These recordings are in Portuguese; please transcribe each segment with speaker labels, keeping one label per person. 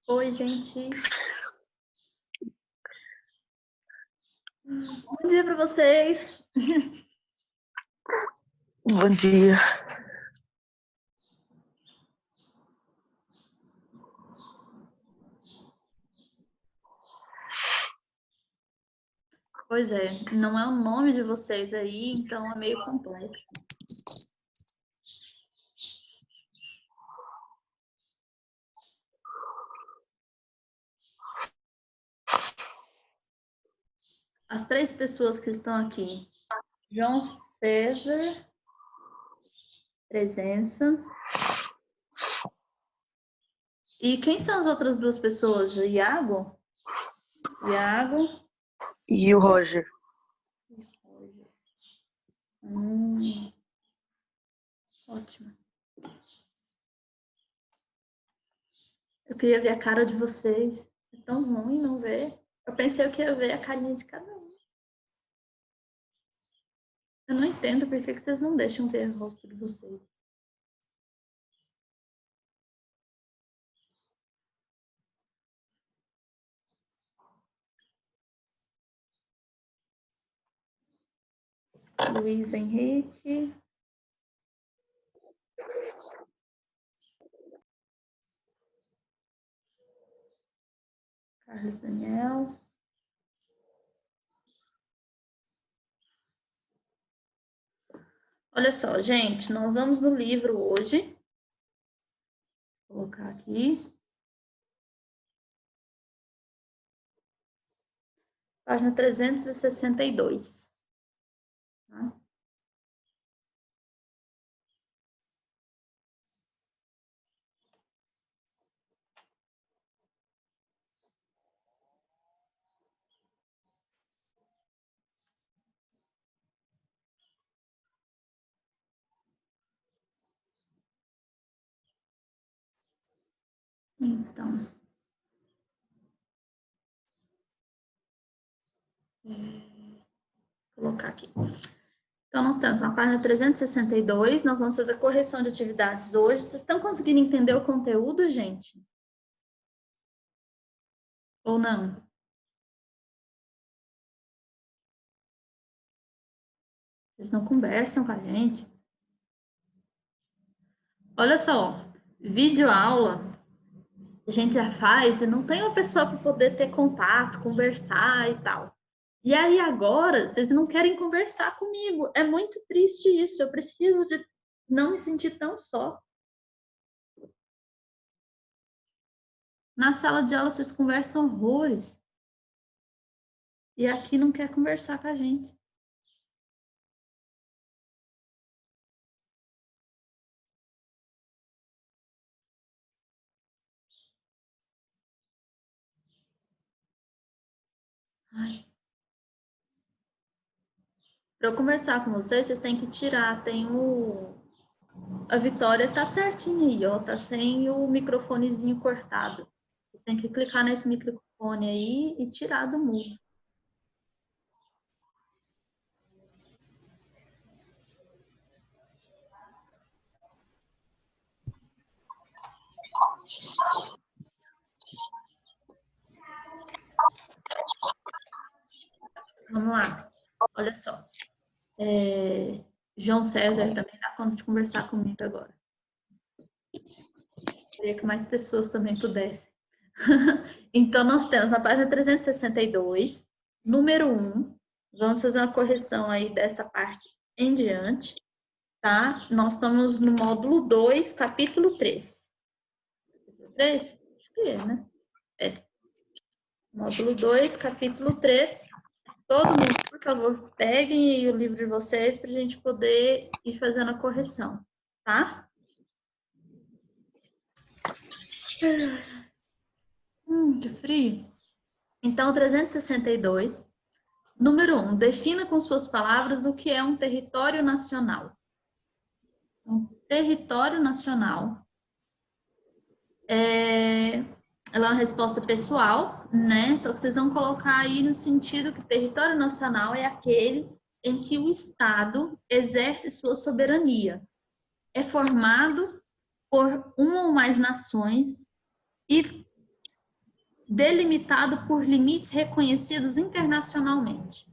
Speaker 1: Oi, gente. Bom dia para vocês.
Speaker 2: Bom dia.
Speaker 1: Pois é, não é o nome de vocês aí, então é meio complexo. As 3 pessoas que estão aqui: João César, presença. E quem são as outras 2 pessoas? O Iago? Iago.
Speaker 2: E o Roger?
Speaker 1: Ótimo. Eu queria ver a cara de vocês. É tão ruim não ver. Eu pensei que ia ver a carinha de cada um. Eu não entendo por que vocês não deixam ver o rosto de vocês. Luiz Henrique. Carlos Daniel. Olha só, gente, nós vamos no livro hoje. Vou colocar aqui. Página 362. Tá? Então, vou colocar aqui. Então, nós estamos na página 362, nós vamos fazer correção de atividades hoje. Vocês estão conseguindo entender o conteúdo, gente? Ou não? Vocês não conversam com a gente? Olha só, vídeo aula, a gente já faz e não tem uma pessoa para poder ter contato, conversar e tal. E aí agora, vocês não querem conversar comigo. É muito triste isso. Eu preciso de não me sentir tão só. Na sala de aula, vocês conversam horrores. E aqui não quer conversar com a gente. Para eu conversar com vocês, vocês têm que tirar. Tem o... A Vitória tá certinha aí, ó. Tá sem o microfonezinho cortado. Vocês têm que clicar nesse microfone aí e tirar do mudo. Vamos lá. Olha só. João César também dá conta de conversar comigo agora. Queria que mais pessoas também pudessem. Então, nós temos na página 362, número 1, vamos fazer uma correção aí dessa parte em diante, tá? Nós estamos no módulo 2, capítulo 3. Capítulo 3? Acho que é, né? É. Módulo 2, capítulo 3. Todo mundo, por favor, peguem aí o livro de vocês para a gente poder ir fazendo a correção, tá? Que frio. Então, 362, número 1, defina com suas palavras o que é um território nacional. Um território nacional ela é uma resposta pessoal, né? Só que vocês vão colocar aí no sentido que território nacional é aquele em que o Estado exerce sua soberania. É formado por uma ou mais nações e delimitado por limites reconhecidos internacionalmente.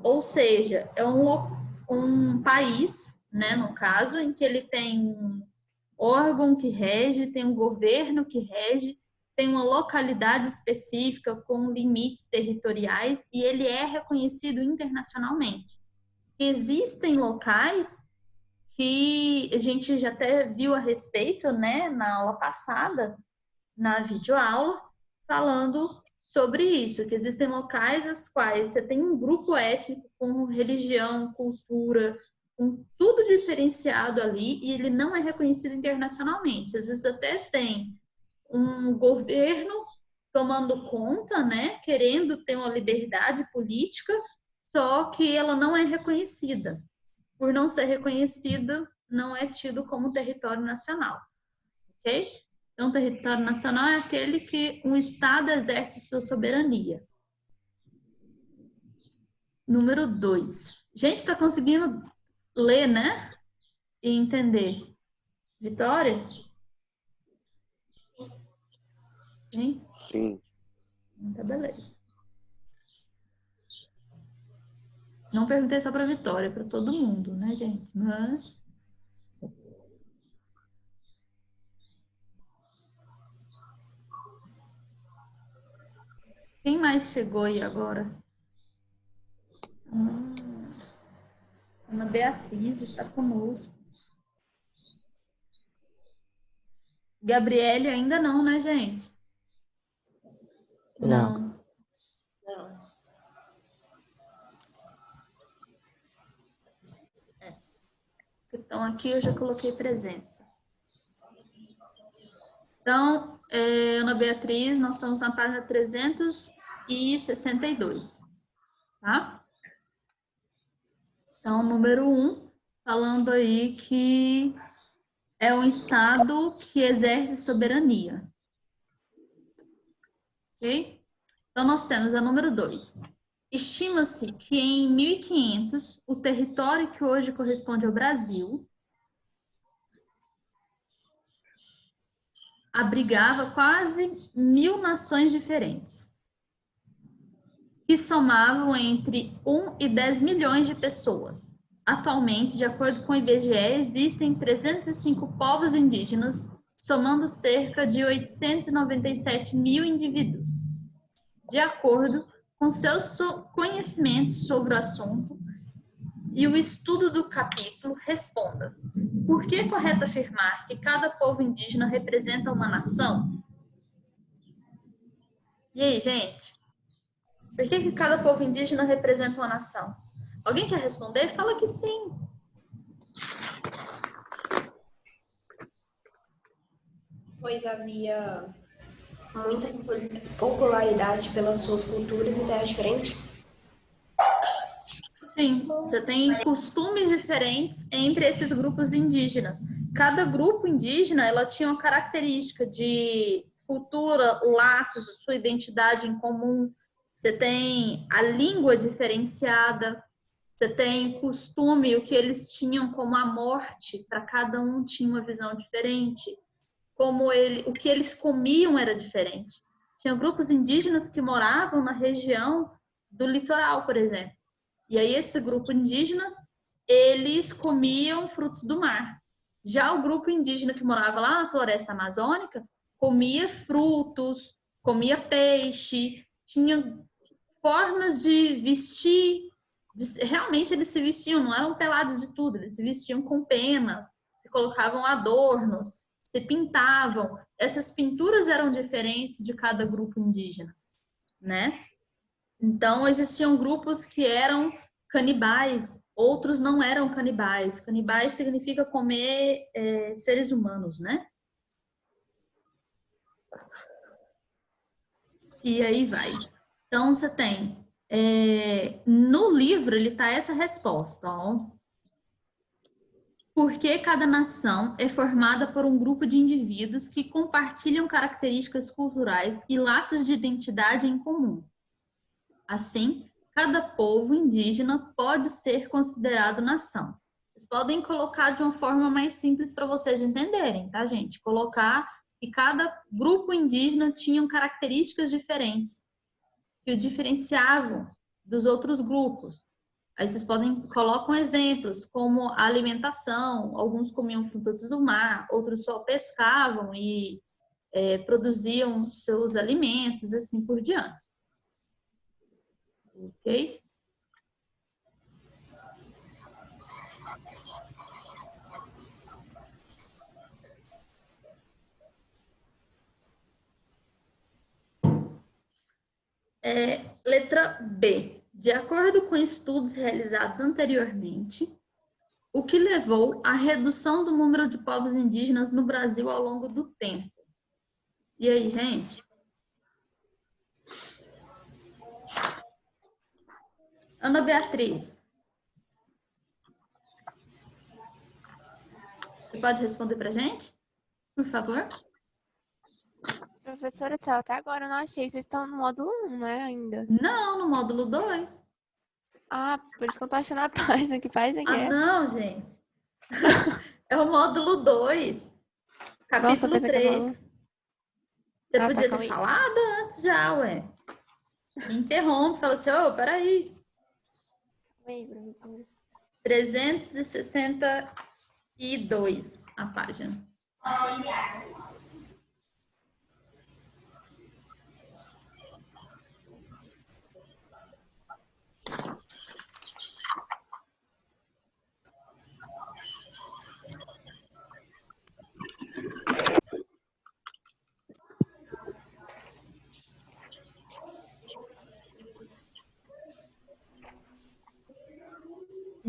Speaker 1: Ou seja, é um país, né, no caso, em que ele tem um órgão que rege, tem um governo que rege, tem uma localidade específica com limites territoriais e ele é reconhecido internacionalmente. Existem locais que a gente já até viu a respeito, né, na aula passada, na videoaula, falando sobre isso, que existem locais nos quais você tem um grupo étnico com religião, cultura, com tudo diferenciado ali e ele não é reconhecido internacionalmente. Às vezes até tem um governo tomando conta, né, querendo ter uma liberdade política, só que ela não é reconhecida. Por não ser reconhecida, não é tido como território nacional, ok? Então, território nacional é aquele que um Estado exerce sua soberania. Número 2. Gente, está conseguindo ler, né? E entender. Vitória? Sim?
Speaker 3: Sim.
Speaker 1: Então, beleza. Não perguntei só para Vitória, para todo mundo, né, gente? Mas... quem mais chegou aí agora? Ana Beatriz está conosco. Gabriele ainda não, né, gente? Não. Então, aqui eu já coloquei presença. Então, Ana Beatriz, nós estamos na página 362, tá? Então, número 1, falando aí que é um Estado que exerce soberania. Ok? Então, nós temos a número 2. Estima-se que em 1500, o território que hoje corresponde ao Brasil abrigava quase 1000 nações diferentes, que somavam entre 1 e 10 milhões de pessoas. Atualmente, de acordo com o IBGE, existem 305 povos indígenas, somando cerca de 897 mil indivíduos. De acordo com seus conhecimentos sobre o assunto e o estudo do capítulo, responda: por que é correto afirmar que cada povo indígena representa uma nação? E aí, gente? Por que cada povo indígena representa uma nação? Alguém quer responder? Fala que sim.
Speaker 4: Pois havia muita popularidade pelas suas culturas e terras diferentes.
Speaker 1: Sim, você tem costumes diferentes entre esses grupos indígenas. Cada grupo indígena, ela tinha uma característica de cultura, laços, sua identidade em comum. Você tem a língua diferenciada, você tem costume, o que eles tinham como a morte, para cada um tinha uma visão diferente. O que eles comiam era diferente. Tinha grupos indígenas que moravam na região do litoral, por exemplo. E aí esse grupo indígenas, eles comiam frutos do mar. Já o grupo indígena que morava lá na floresta amazônica, comia frutos, comia peixe, tinha formas de vestir. Realmente eles se vestiam, não eram pelados de tudo, eles se vestiam com penas, se colocavam adornos, se pintavam. Essas pinturas eram diferentes de cada grupo indígena, né? Então, existiam grupos que eram canibais, outros não eram canibais. Canibais significa comer seres humanos, né? E aí vai. Então, você tem... no livro, ele tá essa resposta, ó. Porque cada nação é formada por um grupo de indivíduos que compartilham características culturais e laços de identidade em comum. Assim, cada povo indígena pode ser considerado nação. Vocês podem colocar de uma forma mais simples para vocês entenderem, tá, gente? Colocar que cada grupo indígena tinha características diferentes que o diferenciavam dos outros grupos. Aí vocês colocam exemplos, como a alimentação, alguns comiam frutos do mar, outros só pescavam e produziam seus alimentos, assim por diante. Ok? Letra B. De acordo com estudos realizados anteriormente, o que levou à redução do número de povos indígenas no Brasil ao longo do tempo? E aí, gente? Ana Beatriz. Você pode responder para a gente, por favor?
Speaker 3: Professora, até agora eu não achei. Vocês estão no módulo 1, né, ainda?
Speaker 1: Não, no módulo 2.
Speaker 3: Ah, por isso que eu tô achando a página. Que página que é?
Speaker 1: Não, gente. É o módulo 2, capítulo 3. Você podia ter falado antes já, ué. Me interrompe, fala assim, peraí.
Speaker 3: Oi, professora.
Speaker 1: 362 a página.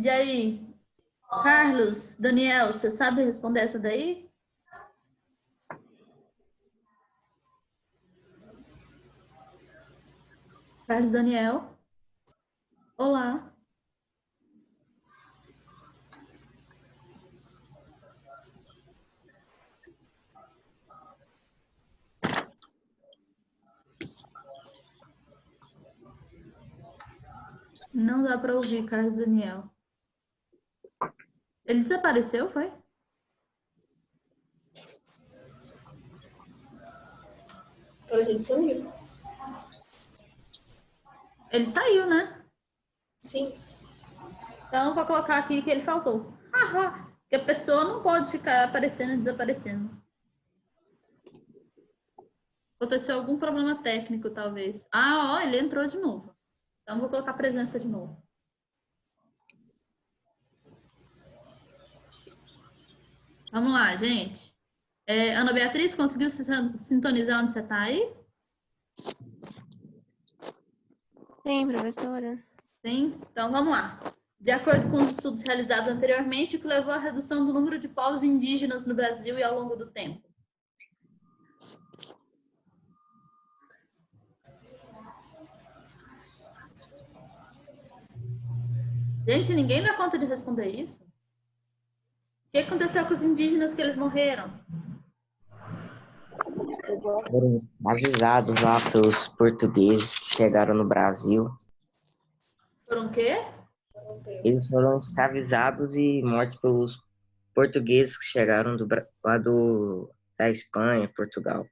Speaker 1: E aí, Carlos, Daniel, você sabe responder essa daí? Carlos, Daniel? Olá. Não dá para ouvir, Carlos Daniel. Ele desapareceu, foi?
Speaker 4: A gente sumiu.
Speaker 1: Ele saiu, né?
Speaker 4: Sim.
Speaker 1: Então, vou colocar aqui que ele faltou. Porque a pessoa não pode ficar aparecendo e desaparecendo. Aconteceu algum problema técnico, talvez. Ele entrou de novo. Então, vou colocar presença de novo. Vamos lá, gente. Ana Beatriz, conseguiu se sintonizar onde você está aí?
Speaker 3: Sim, professora.
Speaker 1: Sim? Então, vamos lá. De acordo com os estudos realizados anteriormente, o que levou à redução do número de povos indígenas no Brasil e ao longo do tempo? Gente, ninguém dá conta de responder isso? O que aconteceu com os indígenas que eles morreram?
Speaker 5: Foram avisados lá pelos portugueses que chegaram no Brasil.
Speaker 1: Foram o quê?
Speaker 5: Eles foram escravizados e mortos pelos portugueses que chegaram da Espanha, Portugal.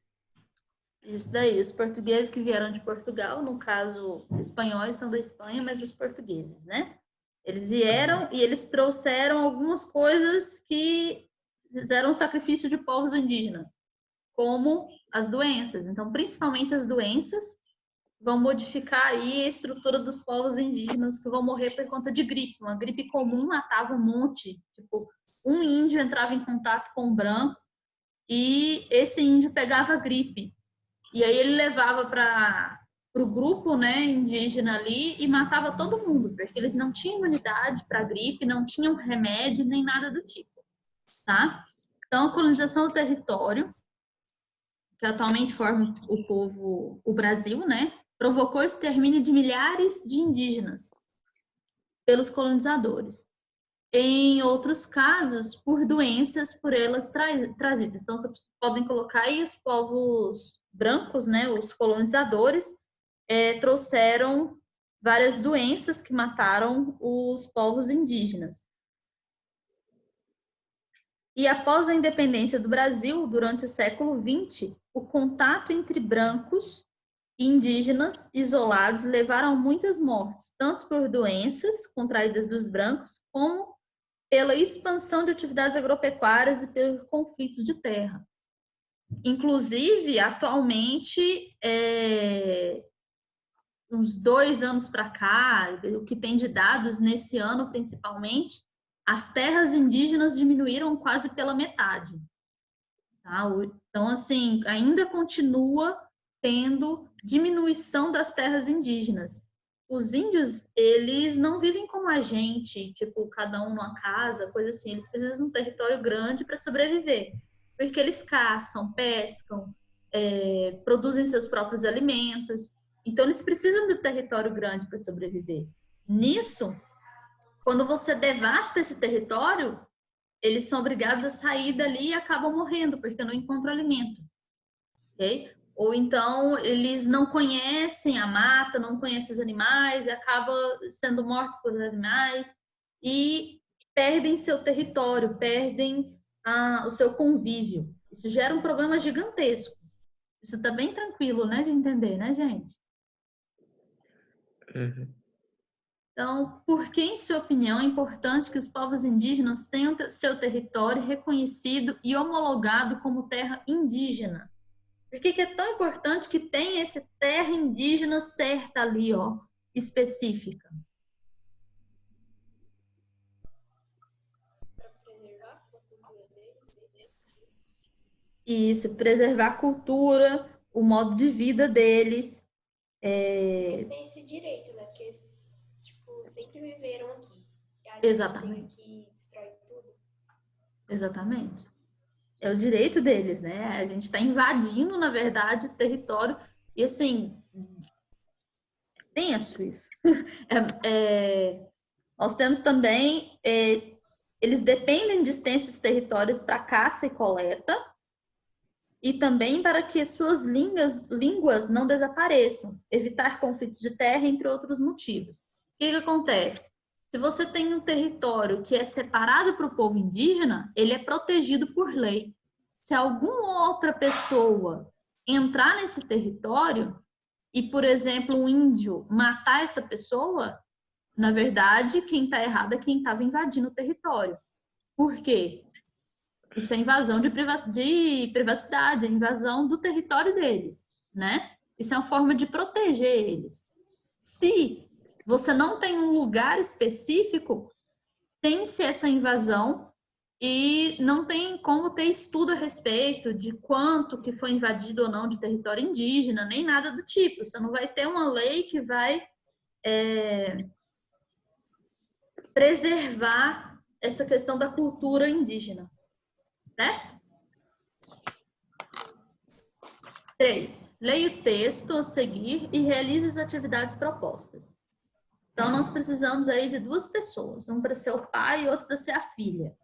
Speaker 1: Isso daí, os portugueses que vieram de Portugal, no caso, espanhóis são da Espanha, mas os portugueses, né? Eles vieram e eles trouxeram algumas coisas que fizeram sacrifício de povos indígenas, como as doenças. Então, principalmente as doenças vão modificar aí a estrutura dos povos indígenas que vão morrer por conta de gripe. Uma gripe comum matava um monte. Tipo, um índio entrava em contato com um branco e esse índio pegava gripe. E aí ele levava para o grupo, né, indígena ali e matava todo mundo, porque eles não tinham imunidade para gripe, não tinham remédio, nem nada do tipo, tá? Então, a colonização do território, que atualmente forma o Brasil, né, provocou o extermínio de milhares de indígenas pelos colonizadores. Em outros casos, por doenças por elas trazidas. Então, vocês podem colocar aí os povos brancos, né, os colonizadores, trouxeram várias doenças que mataram os povos indígenas. E após a independência do Brasil, durante o século XX, o contato entre brancos e indígenas isolados levaram a muitas mortes, tanto por doenças contraídas dos brancos, como pela expansão de atividades agropecuárias e pelos conflitos de terra. Inclusive, atualmente, uns 2 anos para cá, o que tem de dados nesse ano principalmente, as terras indígenas diminuíram quase pela metade. Tá? Então, assim, ainda continua tendo diminuição das terras indígenas. Os índios, eles não vivem como a gente, tipo, cada um numa casa, coisa assim. Eles precisam de um território grande para sobreviver, porque eles caçam, pescam, produzem seus próprios alimentos. Então, eles precisam de um território grande para sobreviver. Nisso, quando você devasta esse território, eles são obrigados a sair dali e acabam morrendo, porque não encontram alimento. Okay? Ou então, eles não conhecem a mata, não conhecem os animais, e acabam sendo mortos por animais, e perdem seu território, perdem o seu convívio. Isso gera um problema gigantesco. Isso está bem tranquilo, né, de entender, né, gente?
Speaker 5: Uhum.
Speaker 1: Então, por que, em sua opinião, é importante que os povos indígenas tenham seu território reconhecido e homologado como terra indígena? Por que é tão importante que tenha essa terra indígena certa ali, ó, específica?
Speaker 4: Para preservar a cultura deles.
Speaker 1: Isso, preservar a cultura, o modo de vida deles.
Speaker 4: Eles têm esse direito, né? Porque eles, tipo, sempre viveram aqui. E a gente
Speaker 1: Exatamente.
Speaker 4: chega aqui e destrói tudo.
Speaker 1: Exatamente. É o direito deles, né? A gente está invadindo, na verdade, o território. E, assim, tenso isso. Nós temos também, eles dependem de extensos territórios para caça e coleta, e também para que suas línguas não desapareçam, evitar conflitos de terra, entre outros motivos. O que acontece? Se você tem um território que é separado para o povo indígena, ele é protegido por lei. Se alguma outra pessoa entrar nesse território e, por exemplo, um índio matar essa pessoa, na verdade, quem está errado é quem estava invadindo o território. Por quê? Isso é invasão de privacidade, é invasão do território deles, né? Isso é uma forma de proteger eles. Se você não tem um lugar específico, tem-se essa invasão e não tem como ter estudo a respeito de quanto que foi invadido ou não de território indígena, nem nada do tipo. Você não vai ter uma lei que vai preservar essa questão da cultura indígena, certo? 3. Leia o texto a seguir e realize as atividades propostas. Então, nós precisamos aí de 2 pessoas, um para ser o pai e outro para ser a filha.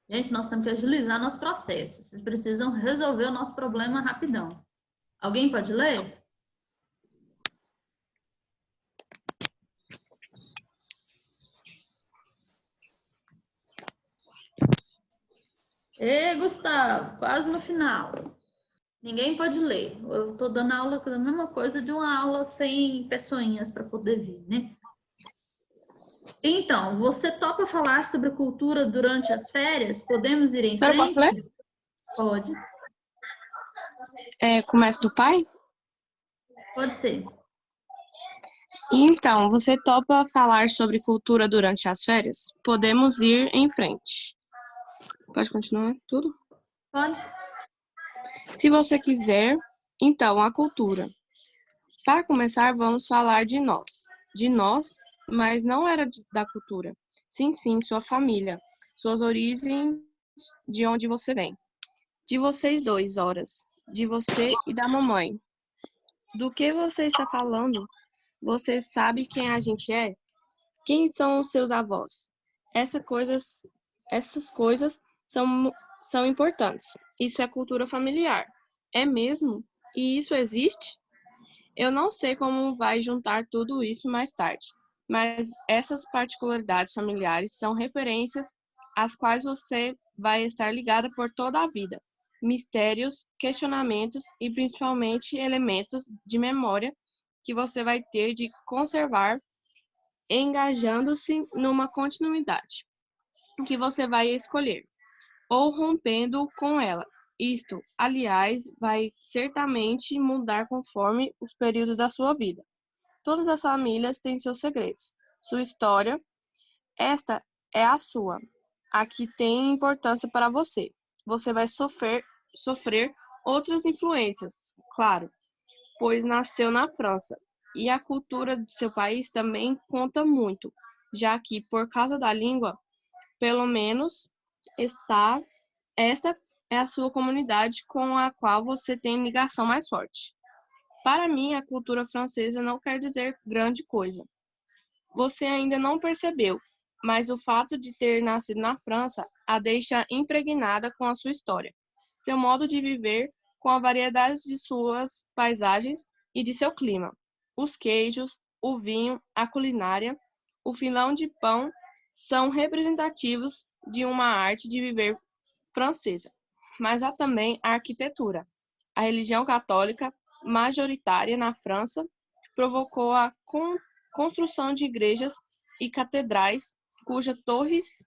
Speaker 1: Gente, nós temos que agilizar nosso processo. Vocês precisam resolver o nosso problema rapidão. Alguém pode ler? Ê, Gustavo, quase no final. Ninguém pode ler. Eu estou dando aula da mesma coisa de uma aula sem pessoinhas para poder vir, né? Então, você topa falar sobre cultura durante as férias? Podemos ir em frente?
Speaker 6: Posso ler?
Speaker 1: Pode.
Speaker 6: Começo do pai?
Speaker 1: Pode ser.
Speaker 6: Então, você topa falar sobre cultura durante as férias? Podemos ir em frente. Pode continuar tudo?
Speaker 1: Pode.
Speaker 6: Se você quiser, então, a cultura. Para começar, vamos falar de nós. De nós, mas não era da cultura. Sim, sua família. Suas origens, de onde você vem. De vocês 2 horas. De você e da mamãe. Do que você está falando? Você sabe quem a gente é? Quem são os seus avós? Essas coisas são importantes. Isso é cultura familiar. É mesmo? E isso existe? Eu não sei como vai juntar tudo isso mais tarde, mas essas particularidades familiares são referências às quais você vai estar ligada por toda a vida. Mistérios, questionamentos e principalmente elementos de memória que você vai ter de conservar, engajando-se numa continuidade que você vai escolher, ou rompendo com ela. Isto, aliás, vai certamente mudar conforme os períodos da sua vida. Todas as famílias têm seus segredos, sua história. Esta é a sua, a que tem importância para você. Você vai sofrer outras influências, claro, pois nasceu na França. E a cultura de seu país também conta muito, já que, por causa da língua, pelo menos, esta é a sua comunidade com a qual você tem ligação mais forte. Para mim, a cultura francesa não quer dizer grande coisa. Você ainda não percebeu, mas o fato de ter nascido na França a deixa impregnada com a sua história, seu modo de viver, com a variedade de suas paisagens e de seu clima. Os queijos, o vinho, a culinária, o filão de pão são representativos de uma arte de viver francesa. Mas há também a arquitetura. A religião católica, majoritária na França, provocou a construção de igrejas e catedrais cujas torres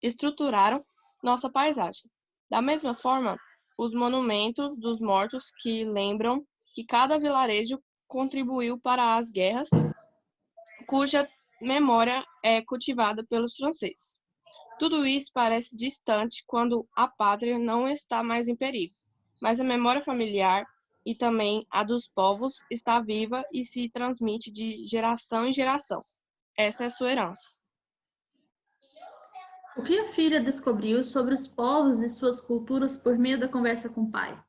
Speaker 6: estruturaram nossa paisagem. Da mesma forma, os monumentos dos mortos que lembram que cada vilarejo contribuiu para as guerras, cuja memória é cultivada pelos franceses. Tudo isso parece distante quando a pátria não está mais em perigo, mas a memória familiar e também a dos povos está viva e se transmite de geração em geração. Esta é a sua herança.
Speaker 1: O que a filha descobriu sobre os povos e suas culturas por meio da conversa com o pai?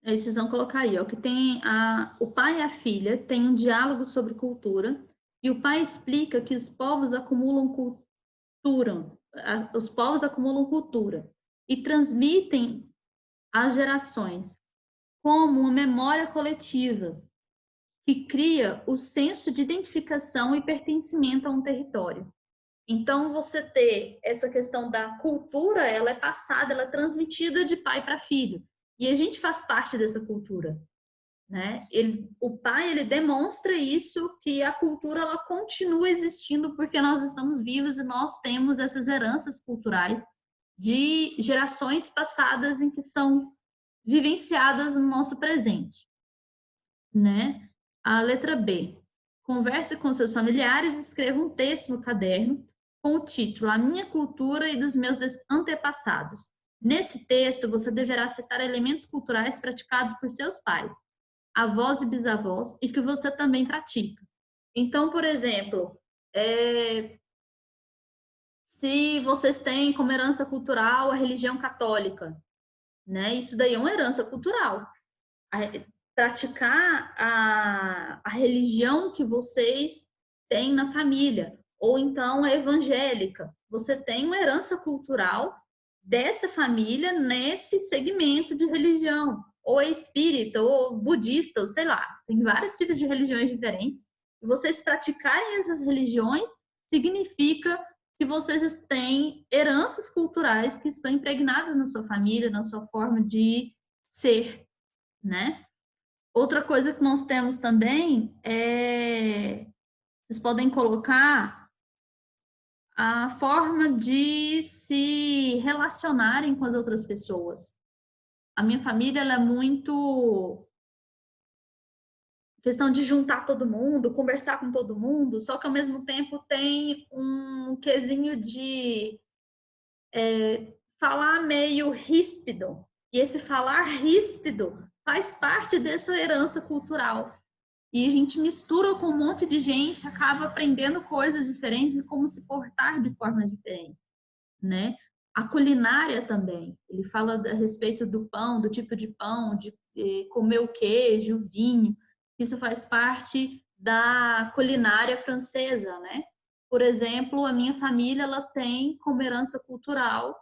Speaker 1: Aí vocês vão colocar aí, ó, que tem o pai e a filha têm um diálogo sobre cultura e o pai explica que os povos acumulam cultura e transmitem às gerações como uma memória coletiva que cria o senso de identificação e pertencimento a um território. Então, você ter essa questão da cultura, ela é passada, ela é transmitida de pai para filho. E a gente faz parte dessa cultura, né? O pai, ele demonstra isso, que a cultura, ela continua existindo porque nós estamos vivos e nós temos essas heranças culturais de gerações passadas em que são vivenciadas no nosso presente, né? A letra B. Converse com seus familiares e escreva um texto no caderno com o título A Minha Cultura e dos Meus Antepassados. Nesse texto, você deverá citar elementos culturais praticados por seus pais, avós e bisavós, e que você também pratica. Então, por exemplo, se vocês têm como herança cultural a religião católica, né? Isso daí é uma herança cultural. Praticar a religião que vocês têm na família, ou então a evangélica. Você tem uma herança cultural dessa família nesse segmento de religião, ou espírita, ou budista, ou sei lá, tem vários tipos de religiões diferentes. E vocês praticarem essas religiões significa que vocês têm heranças culturais que estão impregnadas na sua família, na sua forma de ser, né? Outra coisa que nós temos também vocês podem colocar a forma de se relacionarem com as outras pessoas. A minha família, ela é muito questão de juntar todo mundo, conversar com todo mundo, só que ao mesmo tempo tem um quesinho de falar meio ríspido. E esse falar ríspido faz parte dessa herança cultural. E a gente mistura com um monte de gente, acaba aprendendo coisas diferentes e como se portar de forma diferente, né? A culinária também. Ele fala a respeito do pão, do tipo de pão, de comer o queijo, o vinho. Isso faz parte da culinária francesa, né? Por exemplo, a minha família, ela tem como herança cultural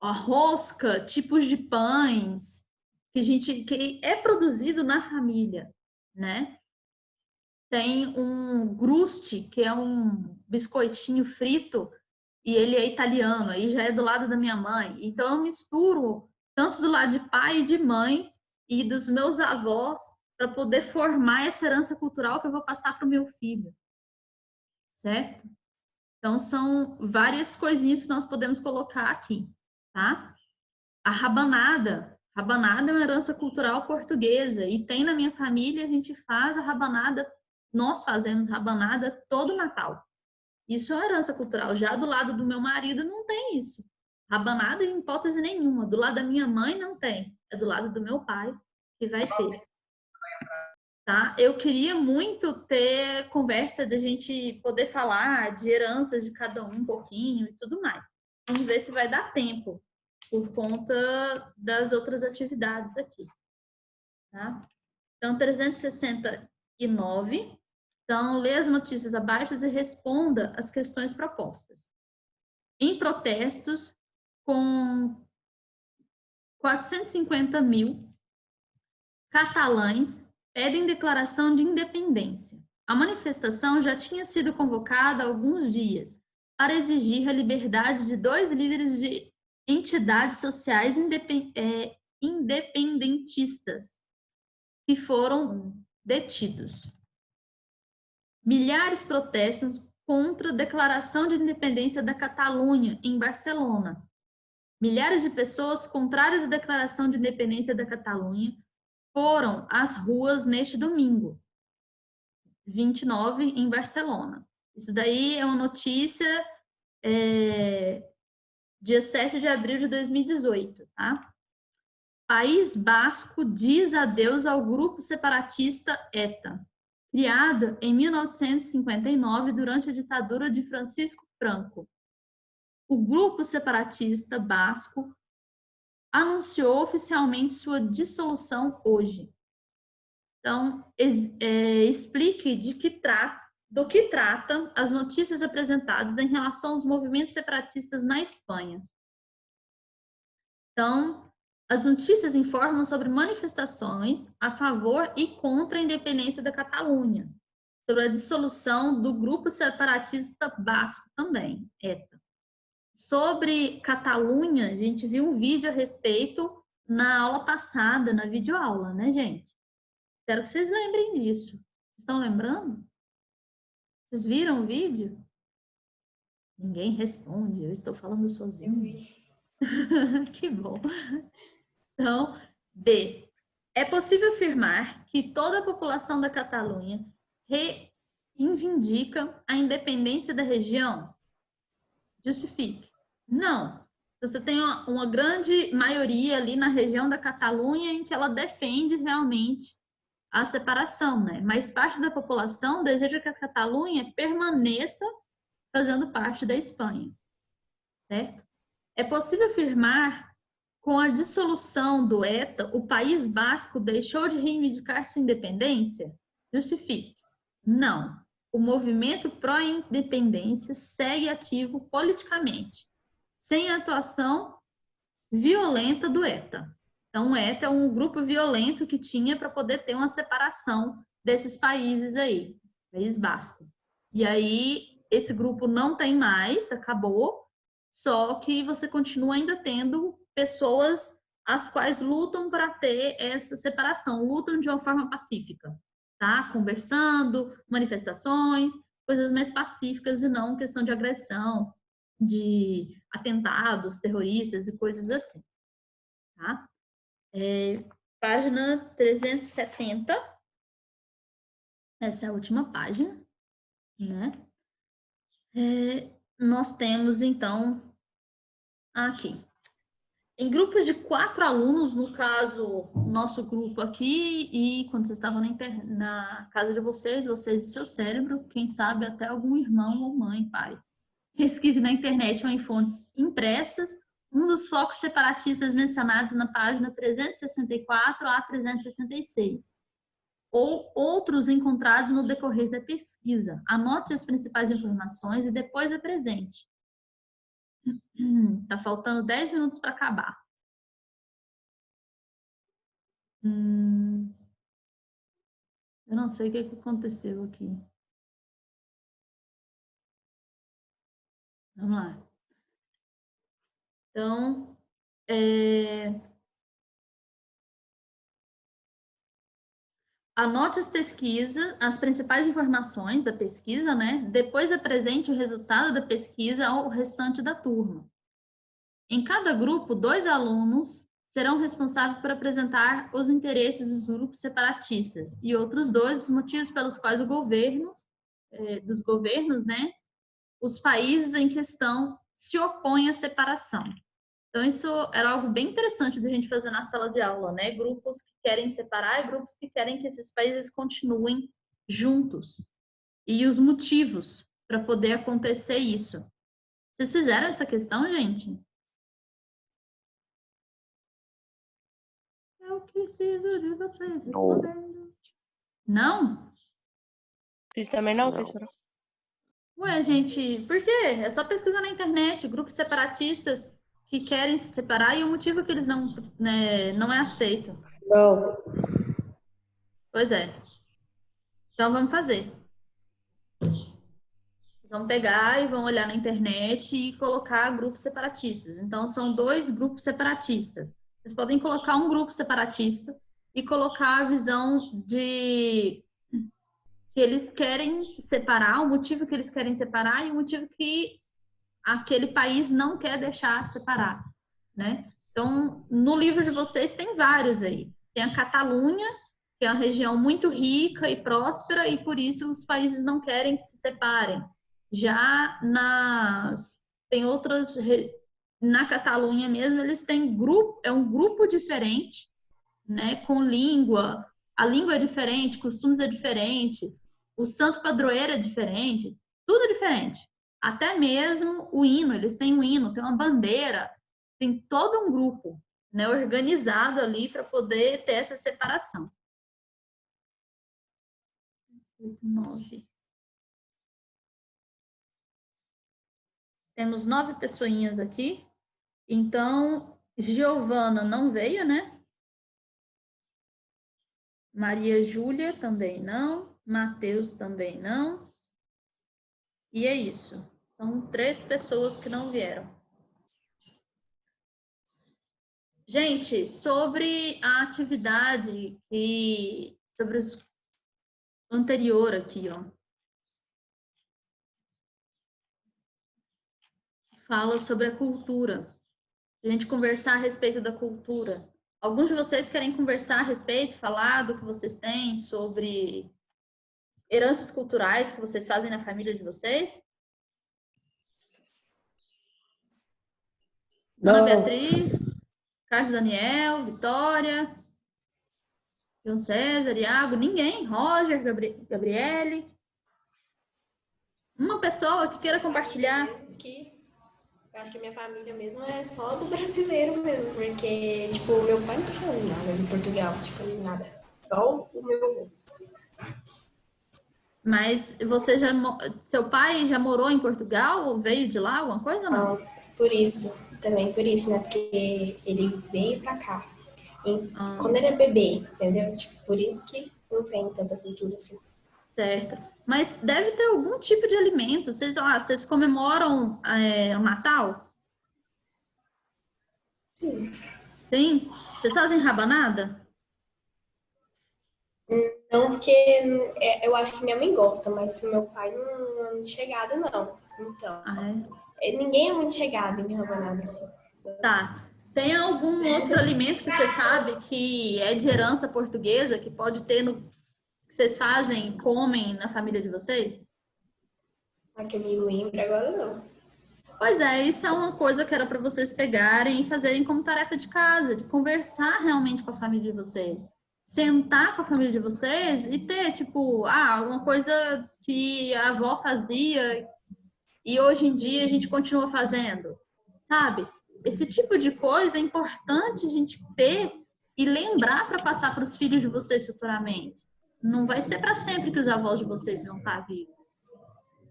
Speaker 1: a rosca, tipos de pães, que é produzido na família, né? Tem um gruste, que é um biscoitinho frito, e ele é italiano, aí já é do lado da minha mãe. Então, eu misturo tanto do lado de pai e de mãe e dos meus avós para poder formar essa herança cultural que eu vou passar para o meu filho, certo? Então, são várias coisinhas que nós podemos colocar aqui, tá? A rabanada. Rabanada é uma herança cultural portuguesa e tem na minha família, a gente faz a rabanada, nós fazemos rabanada todo Natal. Isso é uma herança cultural. Já do lado do meu marido não tem isso. Rabanada em hipótese nenhuma. Do lado da minha mãe não tem. É do lado do meu pai que vai ter. Tá? Eu queria muito ter conversa da gente poder falar de heranças de cada um pouquinho e tudo mais. Vamos ver se vai dar tempo por conta das outras atividades aqui. Tá? Então, 369. Então, lê as notícias abaixo e responda as questões propostas. Em protestos, com 450 mil catalães pedem declaração de independência. A manifestação já tinha sido convocada há alguns dias para exigir a liberdade de 2 líderes de entidades sociais independentistas que foram detidos. Milhares protestam contra a declaração de independência da Catalunha, em Barcelona. Milhares de pessoas contrárias à declaração de independência da Catalunha foram às ruas neste domingo, 29, em Barcelona. Isso daí é uma notícia dia 7 de abril de 2018, tá? País Basco diz adeus ao grupo separatista ETA, criado em 1959 durante a ditadura de Francisco Franco. O grupo separatista basco anunciou oficialmente sua dissolução hoje. Então, explique do que tratam as notícias apresentadas em relação aos movimentos separatistas na Espanha. Então, as notícias informam sobre manifestações a favor e contra a independência da Catalunha, sobre a dissolução do grupo separatista basco também, ETA. Sobre Catalunha, a gente viu um vídeo a respeito na aula passada, na videoaula, né, gente? Espero que vocês lembrem disso. Vocês estão lembrando? Vocês viram o vídeo? Ninguém responde, eu estou falando sozinho.
Speaker 4: Eu vi.
Speaker 1: Que bom. Então, B. É possível afirmar que toda a população da Catalunha reivindica a independência da região? Justifique. Não. Você tem uma grande maioria ali na região da Catalunha em que ela defende realmente a separação, né? Mas parte da população deseja que a Catalunha permaneça fazendo parte da Espanha, certo? É possível afirmar, com a dissolução do ETA, o País Basco deixou de reivindicar sua independência? Justifique. Não. O movimento pró-independência segue ativo politicamente, sem a atuação violenta do ETA. Então, o ETA é um grupo violento que tinha para poder ter uma separação desses países aí, País Basco. E aí, esse grupo não tem mais, acabou, só que você continua ainda tendo pessoas as quais lutam para ter essa separação, lutam de uma forma pacífica, tá? Conversando, manifestações, coisas mais pacíficas e não questão de agressão, de atentados terroristas e coisas assim, tá? Página 370, essa é a última página, né? Nós temos, então, aqui, em grupos de 4 alunos, no caso, nosso grupo aqui, e quando vocês estavam na casa de vocês e seu cérebro, quem sabe até algum irmão ou mãe, pai. Pesquise na internet ou em fontes impressas um dos focos separatistas mencionados na página 364 a 366, ou outros encontrados no decorrer da pesquisa. Anote as principais informações e depois apresente. Tá faltando 10 minutos para acabar. Eu não sei o que aconteceu aqui. Vamos lá. Então, anote as principais informações da pesquisa, né? Depois apresente o resultado da pesquisa ao restante da turma. Em cada grupo, 2 alunos serão responsáveis por apresentar os interesses dos grupos separatistas e outros 2 os motivos pelos quais dos governos, né, os países em questão se opõem à separação. Então, isso era algo bem interessante da gente fazer na sala de aula, né? Grupos que querem separar e grupos que querem que esses países continuem juntos. E os motivos para poder acontecer isso. Vocês fizeram essa questão, gente? Eu preciso de você respondendo. Não?
Speaker 6: Fiz também não,
Speaker 5: Não.
Speaker 6: professora?
Speaker 1: Ué, gente, por quê? É só pesquisar na internet, grupos separatistas que querem se separar e o motivo que eles não, né, não é aceito.
Speaker 7: Não.
Speaker 1: Pois é. Então, vamos fazer. Vão pegar e vão olhar na internet e colocar grupos separatistas. Então, são 2 grupos separatistas. Vocês podem colocar um grupo separatista e colocar a visão de que eles querem separar, o motivo que eles querem separar e o motivo que aquele país não quer deixar separar, né? Então, no livro de vocês tem vários aí. Tem a Catalunha, que é uma região muito rica e próspera e por isso os países não querem que se separem. Já tem outras na Catalunha mesmo, eles têm um grupo diferente, né, com língua, a língua é diferente, costumes é diferente, o santo padroeiro é diferente, tudo é diferente. Até mesmo o hino, eles têm um hino, tem uma bandeira, tem todo um grupo, né, organizado ali para poder ter essa separação. 9. Temos 9 pessoinhas aqui. Então, Giovana não veio, né? Maria Júlia também não. Matheus também não. E é isso. São 3 pessoas que não vieram. Gente, sobre a atividade e sobre o anterior aqui, ó. Fala sobre a cultura. A gente conversar a respeito da cultura. Alguns de vocês querem conversar a respeito, falar do que vocês têm sobre heranças culturais que vocês fazem na família de vocês? Ana Beatriz, Carlos Daniel, Vitória, João César, Iago, ninguém, Roger, Gabriele. Uma pessoa que queira compartilhar.
Speaker 4: Eu acho que a minha família mesmo é só do brasileiro mesmo, porque, tipo, meu pai não fala nada de Portugal, tipo, nada. Só o meu avô.
Speaker 1: Mas seu pai já morou em Portugal ou veio de lá, alguma coisa ou não?
Speaker 4: Também por isso, né? Porque ele veio pra cá. Quando ele é bebê, entendeu? Tipo, por isso que não tem tanta cultura assim.
Speaker 1: Certo. Mas deve ter algum tipo de alimento. Vocês comemoram o Natal?
Speaker 4: Sim.
Speaker 1: Sim? Vocês fazem rabanada?
Speaker 4: Não, porque eu acho que minha mãe gosta, mas o meu pai não é muito chegado, não. Então, ninguém é muito chegado em rabanada, assim.
Speaker 1: Tá. Tem algum outro alimento que você sabe que é de herança portuguesa, que pode ter que vocês fazem, comem na família de vocês?
Speaker 4: Que eu me lembro agora, não.
Speaker 1: Pois é, isso é uma coisa que era para vocês pegarem e fazerem como tarefa de casa, de conversar realmente com a família de vocês. Sentar com a família de vocês e ter, tipo, uma coisa que a avó fazia e hoje em dia a gente continua fazendo, sabe? Esse tipo de coisa é importante a gente ter e lembrar para passar para os filhos de vocês futuramente. Não vai ser para sempre que os avós de vocês vão estar vivos.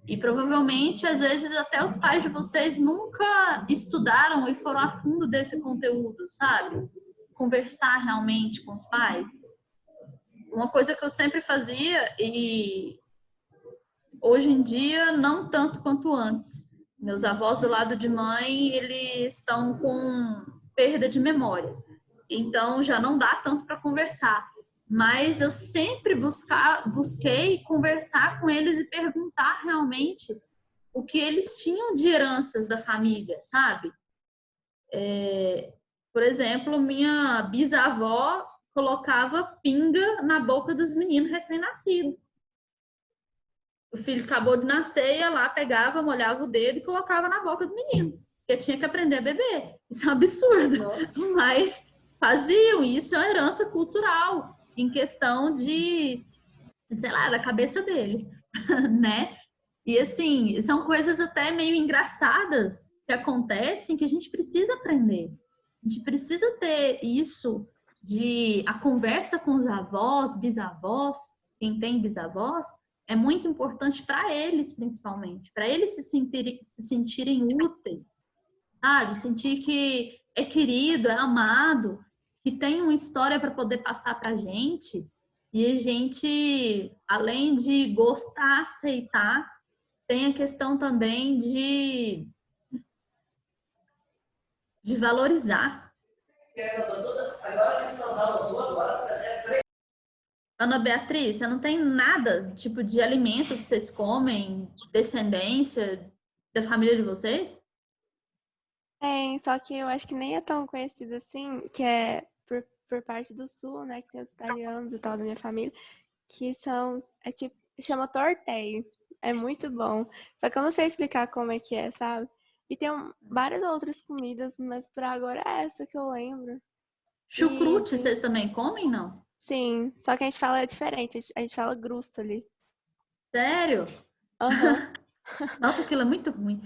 Speaker 1: E provavelmente, às vezes, até os pais de vocês nunca estudaram e foram a fundo desse conteúdo, sabe? conversar realmente com os pais. Uma coisa que eu sempre fazia e hoje em dia não tanto quanto antes. Meus avós do lado de mãe, eles estão com perda de memória. Então já não dá tanto para conversar. Mas eu sempre busquei conversar com eles e perguntar realmente o que eles tinham de heranças da família, sabe? Por exemplo, minha bisavó colocava pinga na boca dos meninos recém-nascidos. O filho acabou de nascer, ia lá, pegava, molhava o dedo e colocava na boca do menino. Porque tinha que aprender a beber. Isso é um absurdo.
Speaker 4: Nossa.
Speaker 1: Mas faziam. Isso é uma herança cultural em questão de, sei lá, da cabeça deles, né? E assim, são coisas até meio engraçadas que acontecem que a gente precisa aprender. A gente precisa ter isso de a conversa com os avós, bisavós, quem tem bisavós, é muito importante para eles, principalmente, para eles se sentirem úteis, sabe? Sentir que é querido, é amado, que tem uma história para poder passar para a gente, e a gente, além de gostar, aceitar, tem a questão também de valorizar. Ana Beatriz, você não tem nada, tipo, de alimento que vocês comem, descendência da família de vocês?
Speaker 3: Tem, só que eu acho que nem é tão conhecido assim, que é por parte do sul, né? Que tem os italianos e tal da minha família, que são, é tipo, chama tortelli. É muito bom. Só que eu não sei explicar como é que é, sabe? E tem várias outras comidas, mas por agora é essa que eu lembro.
Speaker 1: Chucrute,
Speaker 3: tem-
Speaker 1: vocês também comem, não?
Speaker 3: Sim, só que a gente fala diferente, a gente fala grusto ali.
Speaker 1: Sério?
Speaker 3: Aham.
Speaker 1: Nossa, aquilo é muito ruim.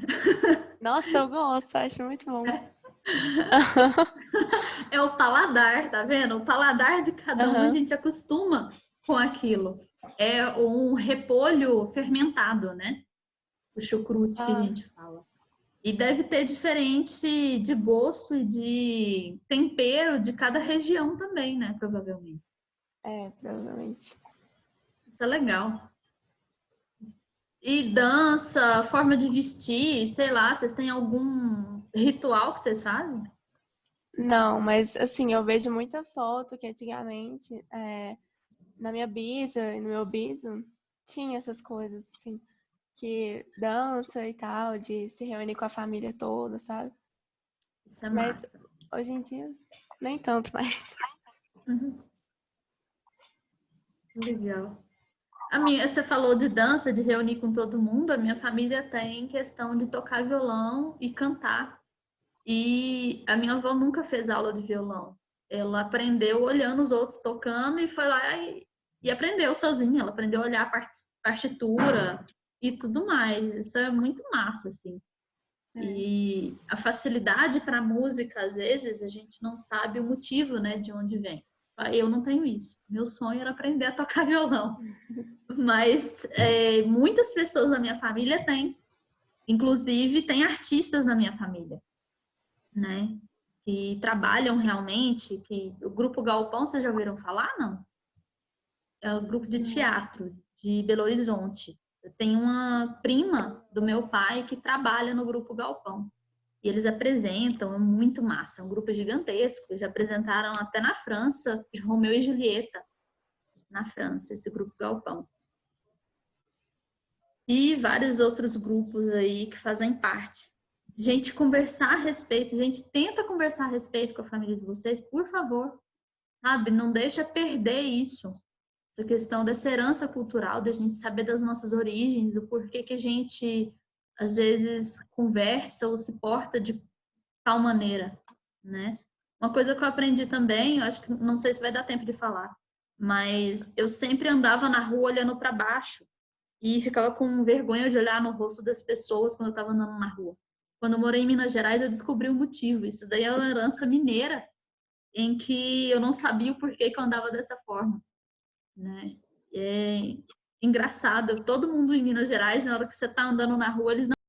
Speaker 3: Nossa, eu gosto, acho muito bom.
Speaker 1: É o paladar, tá vendo? O paladar de cada um, a
Speaker 3: Aham.
Speaker 1: gente acostuma com aquilo. É um repolho fermentado, né? O chucrute que a
Speaker 3: Ah,
Speaker 1: gente fala. E deve ter diferente de gosto e de tempero de cada região também, né? Provavelmente.
Speaker 3: provavelmente.
Speaker 1: Isso é legal. E dança, forma de vestir, sei lá, vocês têm algum ritual que vocês fazem?
Speaker 3: Não, mas assim, eu vejo muita foto que antigamente, na minha bisa e no meu biso, tinha essas coisas, assim, que dança e tal, de se reunir com a família toda, sabe?
Speaker 1: Isso é
Speaker 3: Mas
Speaker 1: massa.
Speaker 3: hoje em dia, nem tanto mais.
Speaker 1: Uhum. Legal. Você falou de dança, de reunir com todo mundo. A minha família tem questão de tocar violão e cantar. E a minha avó nunca fez aula de violão. Ela aprendeu olhando os outros tocando e foi lá e aprendeu sozinha. Ela aprendeu a olhar a partitura e tudo mais. Isso é muito massa, assim. E a facilidade para a música, às vezes, a gente não sabe o motivo, né, de onde vem. Eu não tenho isso. Meu sonho era aprender a tocar violão. Mas muitas pessoas da minha família têm. Inclusive, tem artistas na minha família, né? Que trabalham realmente. O Grupo Galpão, vocês já ouviram falar, não? É o grupo de teatro de Belo Horizonte. Eu tenho uma prima do meu pai que trabalha no Grupo Galpão. E eles apresentam, é muito massa, é um grupo gigantesco. Eles já apresentaram até na França, de Romeu e Julieta, na França, esse Grupo Galpão. E vários outros grupos aí que fazem parte. Gente, conversar a respeito, gente, tenta conversar a respeito com a família de vocês, por favor, sabe? Não deixa perder isso. Essa questão dessa herança cultural, da gente saber das nossas origens, do porquê que a gente, às vezes, conversa ou se porta de tal maneira, né? Uma coisa que eu aprendi também, eu acho que não sei se vai dar tempo de falar, mas eu sempre andava na rua olhando para baixo e ficava com vergonha de olhar no rosto das pessoas quando eu estava andando na rua. Quando eu morei em Minas Gerais, eu descobri o motivo. Isso daí é uma herança mineira, em que eu não sabia o porquê que eu andava dessa forma, né? É engraçado, todo mundo em Minas Gerais, na hora que você está andando na rua, eles